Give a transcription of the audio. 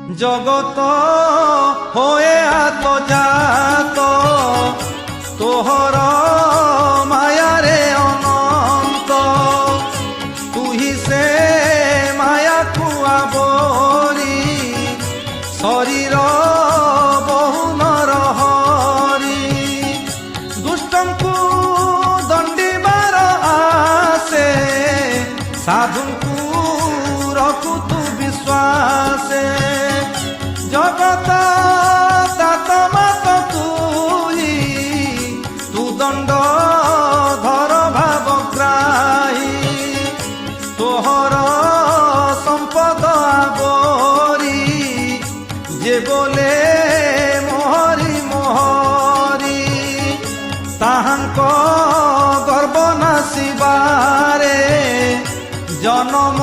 জগত হয়ে আত জাত তোহর মায়ারে অনন্ত তুহি সে মায়া কুয়া বরি শরীর বহু নরহরি দুষ্টଙ୍କୁ দণ্ডিবার আসে সাধুଙ୍କୁ রখু তু বিশ্বাসে জগত দাত মাত তুই তু দণ্ড ধর ভাবগ্রাহী তোহর সম্পদ আবরি যে বলে মোহরি মোহরি তাহাঙ্ক গর্ব নাসিবারে জনম